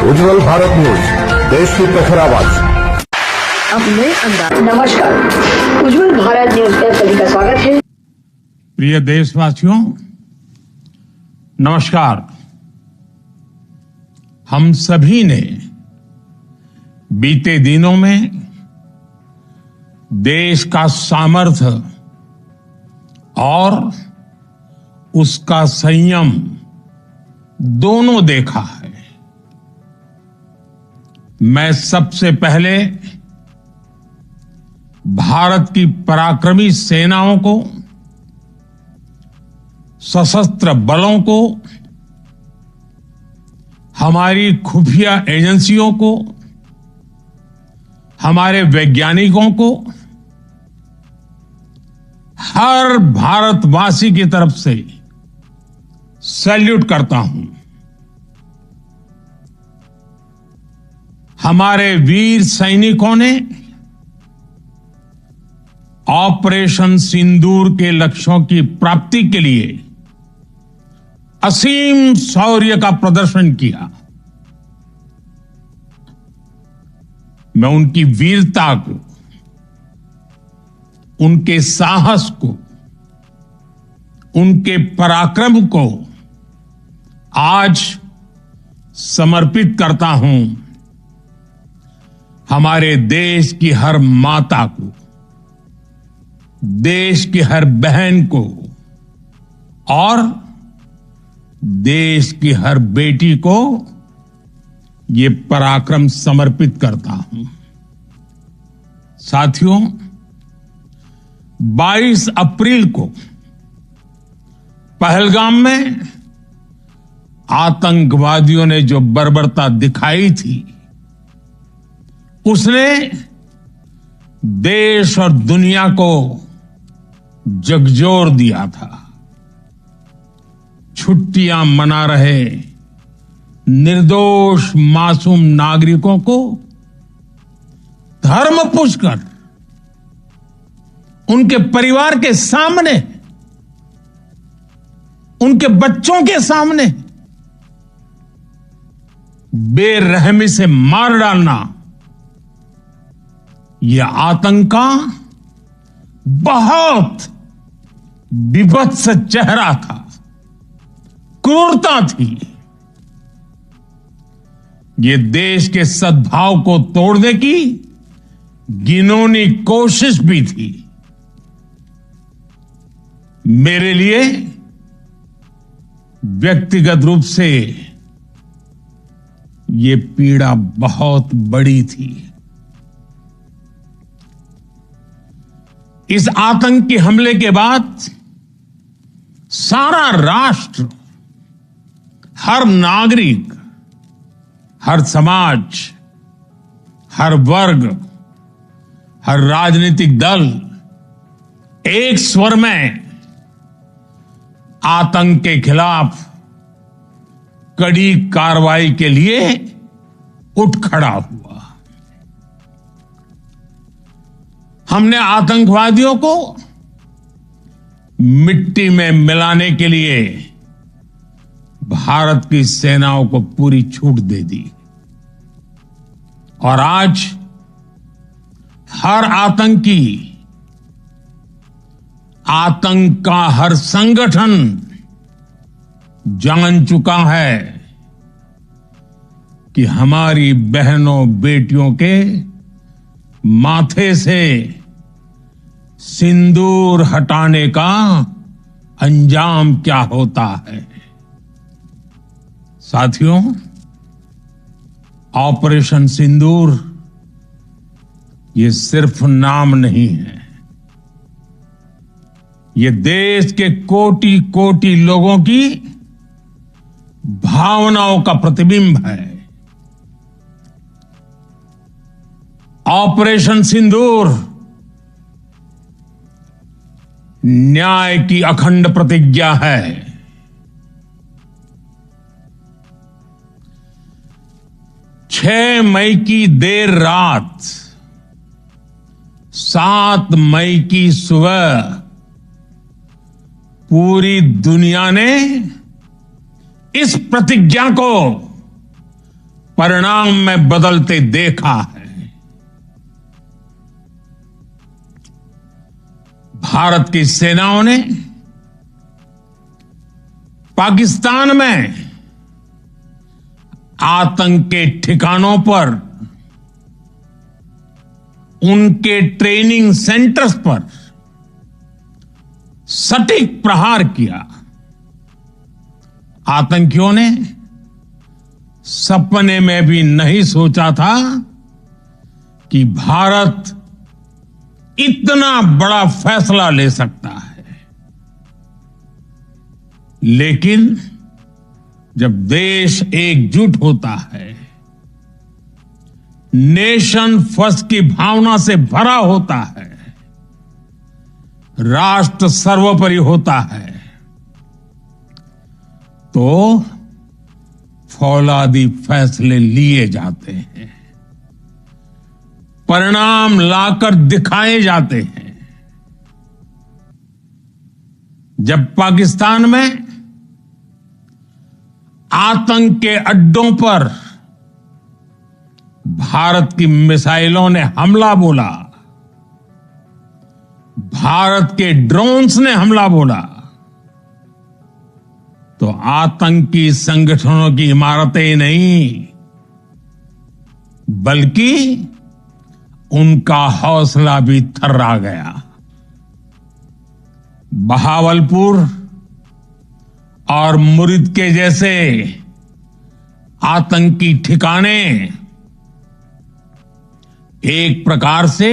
उज्जवल Bharat news, देश की प्रखर आवाज। अब नए अंदाज। नमस्कार, उज्जवल भारत न्यूज पर सभी का स्वागत है। प्रिय देशवासियों, नमस्कार। हम सभी ने बीते दिनों में देश का सामर्थ्य और उसका संयम दोनों देखा है। मैं सबसे पहले भारत की पराक्रमी सेनाओं को, सशस्त्र बलों को, हमारी खुफिया एजेंसियों को, हमारे वैज्ञानिकों को, हर भारतवासी की तरफ से सैल्यूट करता हूं। हमारे वीर सैनिकों ने ऑपरेशन सिंदूर के लक्ष्यों की प्राप्ति के लिए असीम शौर्य का प्रदर्शन किया। मैं उनकी वीरता को, उनके साहस को, उनके पराक्रम को आज समर्पित करता हूं हमारे देश की हर माता को, देश की हर बहन को और देश की हर बेटी को ये पराक्रम समर्पित करता हूं। साथियों, 22 अप्रैल को पहलगाम में आतंकवादियों ने जो बर्बरता दिखाई थी, उसने देश और दुनिया को झकझोर दिया था। छुट्टियां मना रहे निर्दोष मासूम नागरिकों को धर्म पूछकर उनके परिवार के सामने, उनके बच्चों के सामने बेरहमी से मार डालना, यह आतंक का बहुत विभत्स चेहरा था, क्रूरता थी। ये देश के सद्भाव को तोड़ने की घिनौनी कोशिश भी थी। मेरे लिए व्यक्तिगत रूप से ये पीड़ा बहुत बड़ी थी। इस आतंकी हमले के बाद सारा राष्ट्र, हर नागरिक, हर समाज, हर वर्ग, हर राजनीतिक दल एक स्वर में आतंक के खिलाफ कड़ी कार्रवाई के लिए उठ खड़ा हुआ। हमने आतंकवादियों को मिट्टी में मिलाने के लिए भारत की सेनाओं को पूरी छूट दे दी और आज हर आतंकी, आतंक का हर संगठन जान चुका है कि हमारी बहनों बेटियों के माथे से सिंदूर हटाने का अंजाम क्या होता है। साथियों, ऑपरेशन सिंदूर ये सिर्फ नाम नहीं है, ये देश के कोटि कोटि लोगों की भावनाओं का प्रतिबिंब है। ऑपरेशन सिंदूर न्याय की अखंड प्रतिज्ञा है। 6 मई की देर रात, 7 मई की सुबह पूरी दुनिया ने इस प्रतिज्ञा को परिणाम में बदलते देखा है। भारत की सेनाओं ने पाकिस्तान में आतंक के ठिकानों पर, उनके ट्रेनिंग सेंटर्स पर सटीक प्रहार किया। आतंकियों ने सपने में भी नहीं सोचा था कि भारत इतना बड़ा फैसला ले सकता है। लेकिन जब देश एकजुट होता है, नेशन फर्स्ट की भावना से भरा होता है, राष्ट्र सर्वोपरि होता है, तो फौलादी फैसले लिए जाते हैं, परिणाम लाकर दिखाए जाते हैं। जब पाकिस्तान में आतंक के अड्डों पर भारत की मिसाइलों ने हमला बोला, भारत के ड्रोन्स ने हमला बोला, तो आतंकी संगठनों की इमारतें नहीं, बल्कि उनका हौसला भी थर्रा गया। बहावलपुर और मुरिद के जैसे आतंकी ठिकाने एक प्रकार से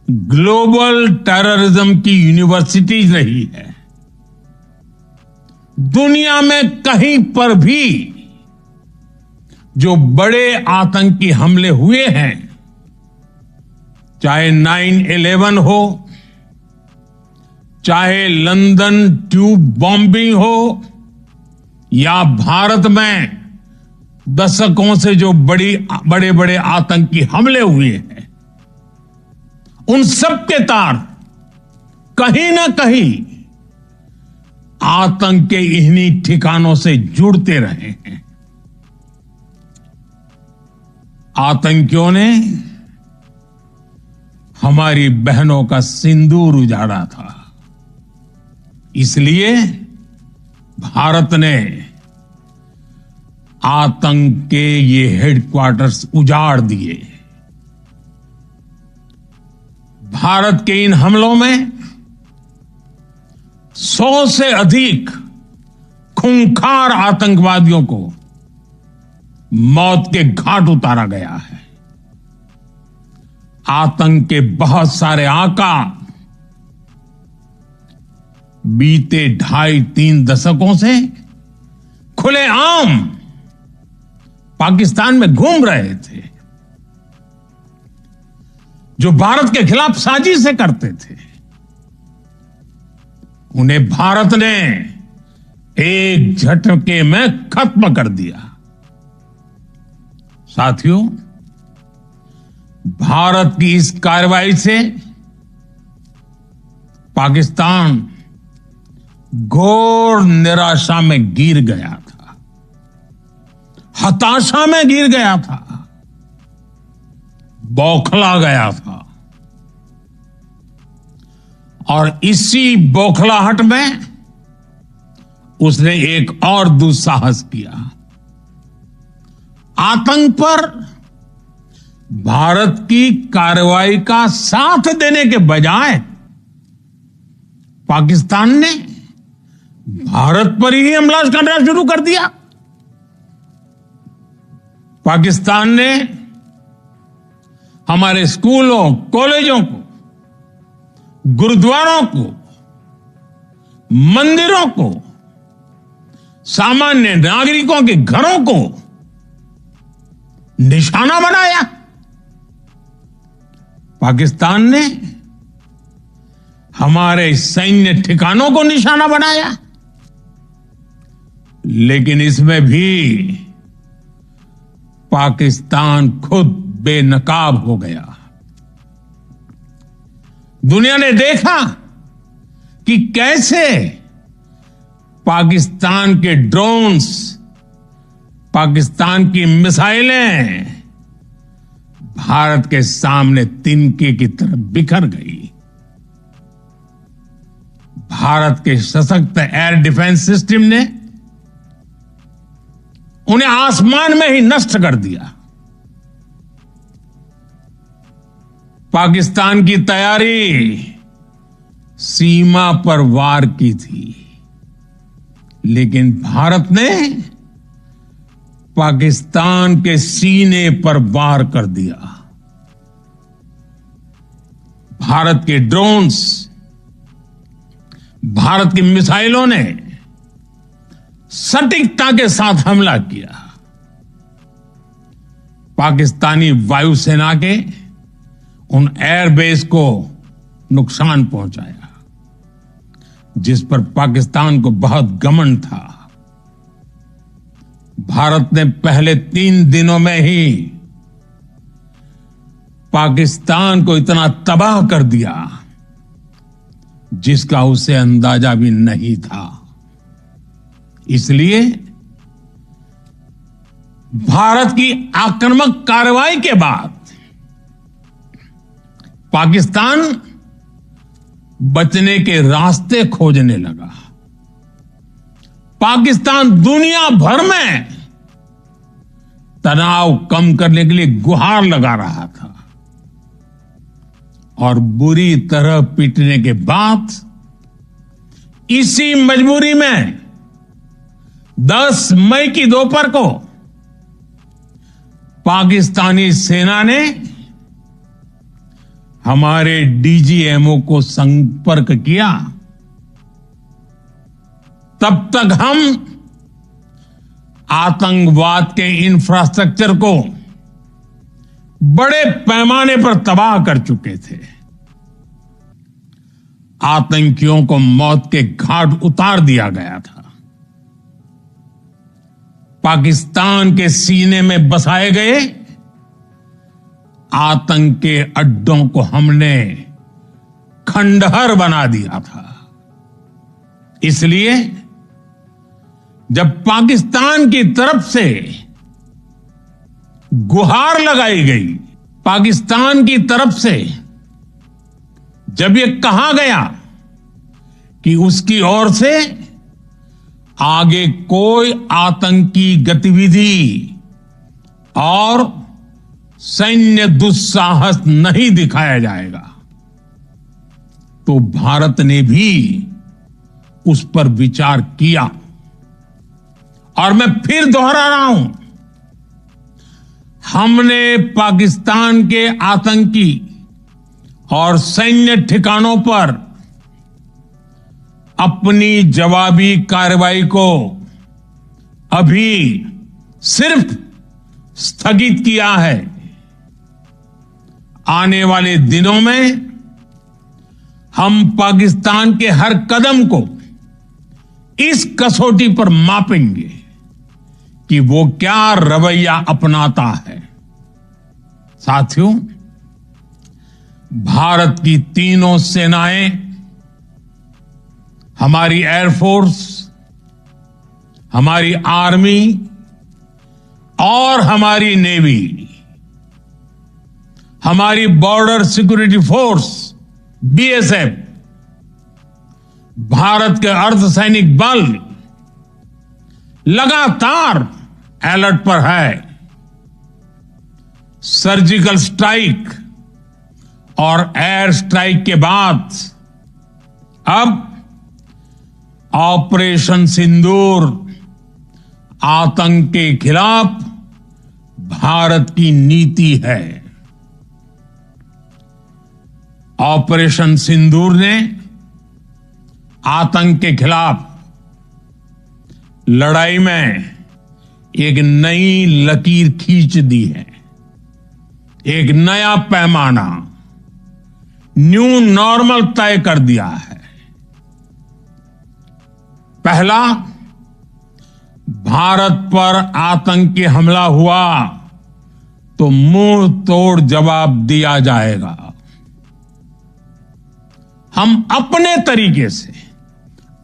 ग्लोबल टेररिज्म की यूनिवर्सिटीज रही है। दुनिया में कहीं पर भी जो बड़े आतंकी हमले हुए हैं, चाहे 9/11 हो, चाहे लंदन ट्यूब बॉम्बिंग हो, या भारत में दशकों से जो बड़े बड़े आतंकी हमले हुए हैं, उन सब के तार कहीं ना कहीं आतंक के इन्हीं ठिकानों से जुड़ते रहे हैं। आतंकियों ने हमारी बहनों का सिंदूर उजाड़ा था, इसलिए भारत ने आतंक के ये हेडक्वार्टर्स उजाड़ दिए। भारत के इन हमलों में 100 से अधिक खूंखार आतंकवादियों को मौत के घाट उतारा गया है। आतंक के बहुत सारे आका बीते 2.5-3 दशकों से खुलेआम पाकिस्तान में घूम रहे थे, जो भारत के खिलाफ साजिशें करते थे। उन्हें भारत ने एक झटके में खत्म कर दिया। साथियों, भारत की इस कार्रवाई से पाकिस्तान घोर निराशा में गिर गया था, हताशा में गिर गया था, बौखला गया था। और इसी बौखलाहट में उसने एक और दुस्साहस किया। आतंक पर भारत की कार्रवाई का साथ देने के बजाय पाकिस्तान ने भारत पर ही हमला करना शुरू कर दिया। पाकिस्तान ने हमारे स्कूलों, कॉलेजों को, गुरुद्वारों को, मंदिरों को, सामान्य नागरिकों के घरों को निशाना बनाया। पाकिस्तान ने हमारे सैन्य ठिकानों को निशाना बनाया। लेकिन इसमें भी पाकिस्तान खुद बेनकाब हो गया। दुनिया ने देखा कि कैसे पाकिस्तान के ड्रोन्स पाकिस्तान की मिसाइलें भारत के सामने तिनके की तरह बिखर गई। भारत के सशक्त एयर डिफेंस सिस्टम ने उन्हें आसमान में ही नष्ट कर दिया। पाकिस्तान की तैयारी सीमा पर वार की थी, लेकिन भारत ने पाकिस्तान के सीने पर वार कर दिया। भारत के ड्रोन्स, भारत की मिसाइलों ने सटीकता के साथ हमला किया। पाकिस्तानी वायुसेना के उन एयरबेस को नुकसान पहुंचाया, जिस पर पाकिस्तान को बहुत घमंड था। भारत ने पहले 3 दिनों में ही पाकिस्तान को इतना तबाह कर दिया जिसका उसे अंदाजा भी नहीं था। इसलिए भारत की आक्रामक कार्रवाई के बाद पाकिस्तान बचने के रास्ते खोजने लगा। पाकिस्तान दुनिया भर में तनाव कम करने के लिए गुहार लगा रहा था और बुरी तरह पीटने के बाद इसी मजबूरी में 10 मई की दोपहर को पाकिस्तानी सेना ने हमारे डीजीएमओ को संपर्क किया। तब तक हम आतंकवाद के इंफ्रास्ट्रक्चर को बड़े पैमाने पर तबाह कर चुके थे। आतंकियों को मौत के घाट उतार दिया गया था। पाकिस्तान के सीने में बसाए गए आतंक के अड्डों को हमने खंडहर बना दिया था। इसलिए जब पाकिस्तान की तरफ से गुहार लगाई गई, पाकिस्तान की तरफ से जब यह कहा गया कि उसकी ओर से आगे कोई आतंकी गतिविधि और सैन्य दुस्साहस नहीं दिखाया जाएगा, तो भारत ने भी उस पर विचार किया। और मैं फिर दोहरा रहा हूं, हमने पाकिस्तान के आतंकी और सैन्य ठिकानों पर अपनी जवाबी कार्रवाई को अभी सिर्फ स्थगित किया है। आने वाले दिनों में हम पाकिस्तान के हर कदम को इस कसौटी पर मापेंगे कि वो क्या रवैया अपनाता है। साथियों, भारत की तीनों सेनाएं, हमारी एयरफोर्स, हमारी आर्मी और हमारी नेवी, हमारी border security force BSF, Bharat के अर्धसैनिक बल लगातार अलर्ट पर है। सर्जिकल स्ट्राइक और एयर स्ट्राइक के बाद अब ऑपरेशन सिंदूर आतंक के खिलाफ भारत की नीति है। ऑपरेशन सिंदूर ने आतंक के खिलाफ लड़ाई में एक नई लकीर खींच दी है, एक नया पैमाना, न्यू नॉर्मल तय कर दिया है। पहला, भारत पर आतंकी हमला हुआ तो मुंह तोड़ जवाब दिया जाएगा। हम अपने तरीके से,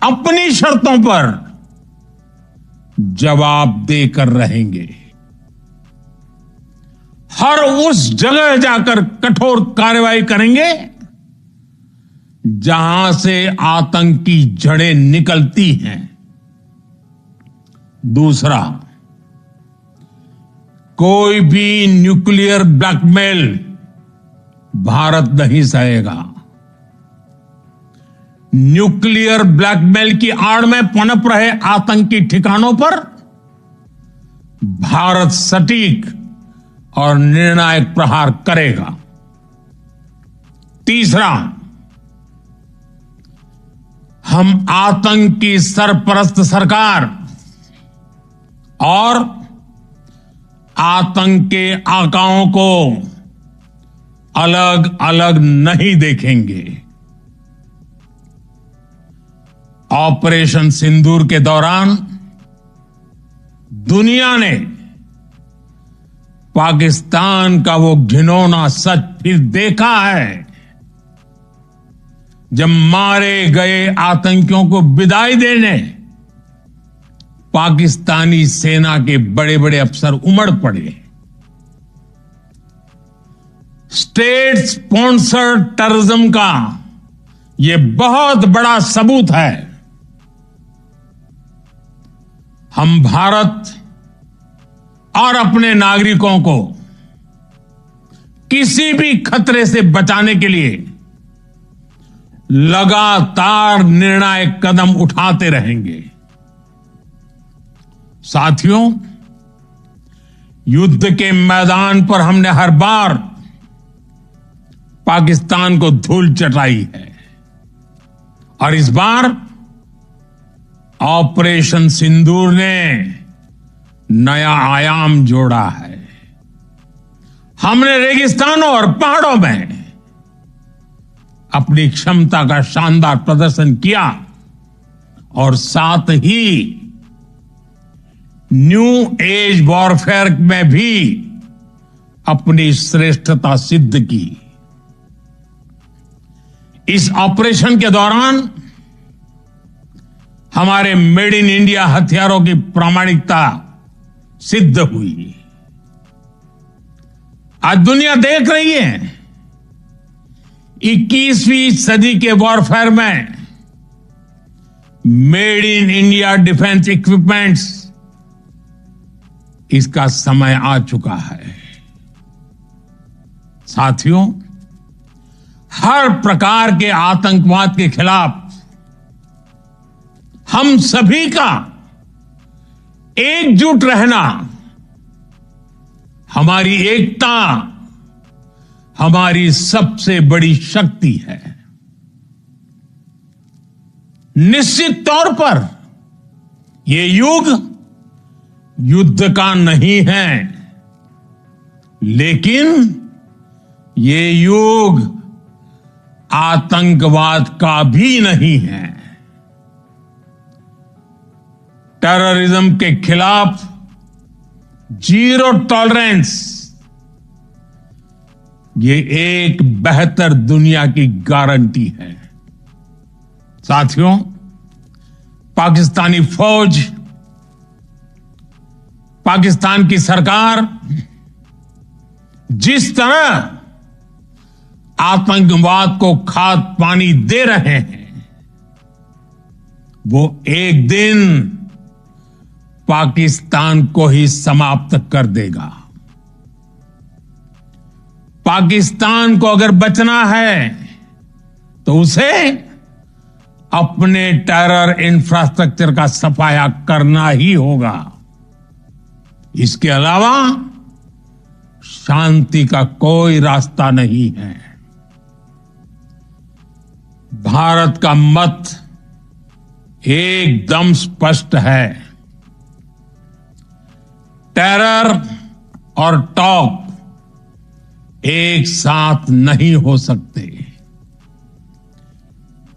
अपनी शर्तों पर जवाब देकर रहेंगे। हर उस जगह जाकर कठोर कार्रवाई करेंगे जहां से आतंक की जड़ें निकलती हैं। दूसरा, कोई भी न्यूक्लियर ब्लैकमेल भारत नहीं सहेगा। न्यूक्लियर ब्लैकमेल की आड़ में पनप रहे आतंकी ठिकानों पर भारत सटीक और निर्णायक प्रहार करेगा। तीसरा, हम आतंक की सरपरस्त सरकार और आतंक के आकाओं को अलग अलग नहीं देखेंगे। ऑपरेशन सिंदूर के दौरान दुनिया ने पाकिस्तान का वो घिनौना सच फिर देखा है, जब मारे गए आतंकियों को विदाई देने पाकिस्तानी सेना के बड़े बड़े अफसर उमड़ पड़े। स्टेट स्पॉन्सर्ड टेररिज्म का यह बहुत बड़ा सबूत है। हम भारत और अपने नागरिकों को किसी भी खतरे से बचाने के लिए लगातार निर्णायक कदम उठाते रहेंगे। साथियों, युद्ध के मैदान पर हमने हर बार पाकिस्तान को धूल चटाई है और इस बार ऑपरेशन सिंदूर ने नया आयाम जोड़ा है। हमने रेगिस्तानों और पहाड़ों में अपनी क्षमता का शानदार प्रदर्शन किया और साथ ही न्यू एज वॉरफेयर में भी अपनी श्रेष्ठता सिद्ध की। इस ऑपरेशन के दौरान हमारे मेड इन इंडिया हथियारों की प्रामाणिकता सिद्ध हुई। आज दुनिया देख रही है 21वीं सदी के वॉरफेयर में made in India defence equipments, इसका समय आ चुका है। साथियों, हर प्रकार के आतंकवाद के खिलाफ हम सभी का एकजुट रहना, हमारी एकता हमारी सबसे बड़ी शक्ति है। निश्चित तौर पर यह युग युद्ध का नहीं है, लेकिन ये युग आतंकवाद का भी नहीं है। टेररिज्म के खिलाफ जीरो टॉलरेंस, ये एक बेहतर दुनिया की गारंटी है। साथियों, पाकिस्तानी फौज, पाकिस्तान की सरकार जिस तरह आतंकवाद को खाद पानी दे रहे हैं, वो एक दिन पाकिस्तान को ही समाप्त कर देगा। पाकिस्तान को अगर बचना है तो उसे अपने टेरर इंफ्रास्ट्रक्चर का सफाया करना ही होगा। इसके अलावा शांति का कोई रास्ता नहीं है। भारत का मत एकदम स्पष्ट है। टेरर और टॉक एक साथ नहीं हो सकते।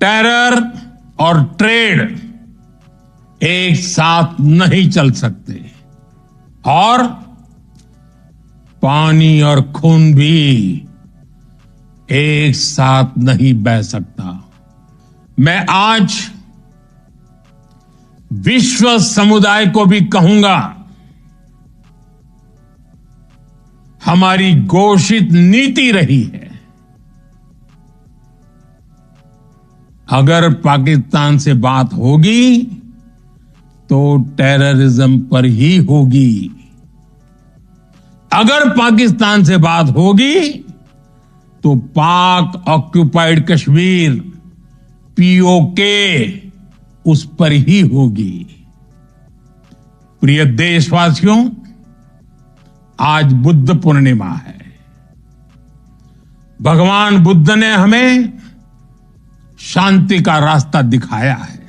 टेरर और ट्रेड एक साथ नहीं चल सकते और पानी और खून भी एक साथ नहीं बह सकता। मैं आज विश्व समुदाय को भी कहूंगा, हमारी घोषित नीति रही है, अगर पाकिस्तान से बात होगी तो टेररिज्म पर ही होगी। अगर पाकिस्तान से बात होगी तो पाक ऑक्युपाइड कश्मीर पीओके उस पर ही होगी। प्रिय देशवासियों, आज बुद्ध पूर्णिमा है। भगवान बुद्ध ने हमें शांति का रास्ता दिखाया है।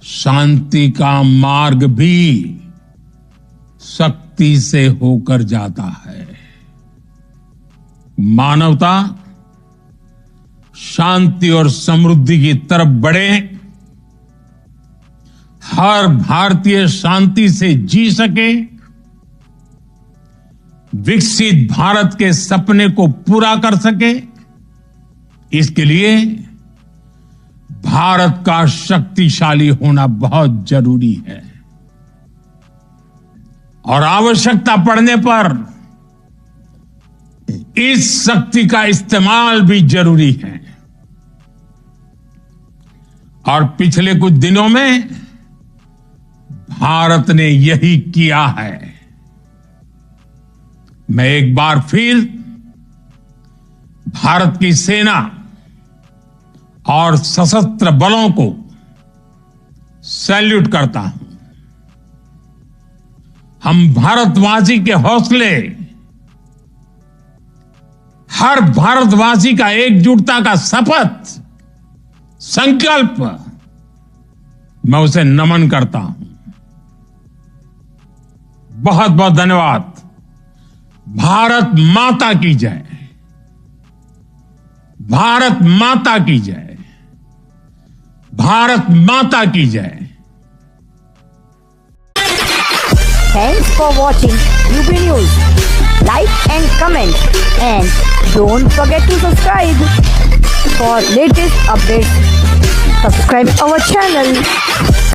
शांति का मार्ग भी शक्ति से होकर जाता है। मानवता शांति और समृद्धि की तरफ बढ़े, हर भारतीय शांति से जी सके, विकसित भारत के सपने को पूरा कर सके, इसके लिए भारत का शक्तिशाली होना बहुत जरूरी है। और आवश्यकता पड़ने पर इस शक्ति का इस्तेमाल भी जरूरी है। और पिछले कुछ दिनों में भारत ने यही किया है। मैं एक बार फिर भारत की सेना और सशस्त्र बलों को सैल्यूट करता हूं। हम भारतवासी के हौसले, हर भारतवासी का एकजुटता का शपथ, संकल्प, मैं उसे नमन करता हूं। बहुत बहुत धन्यवाद। भारत माता की जय। भारत माता की जय। भारत माता की जय। Thanks for watching UP News. Like and comment, and don't forget to subscribe for latest updates. Subscribe our channel.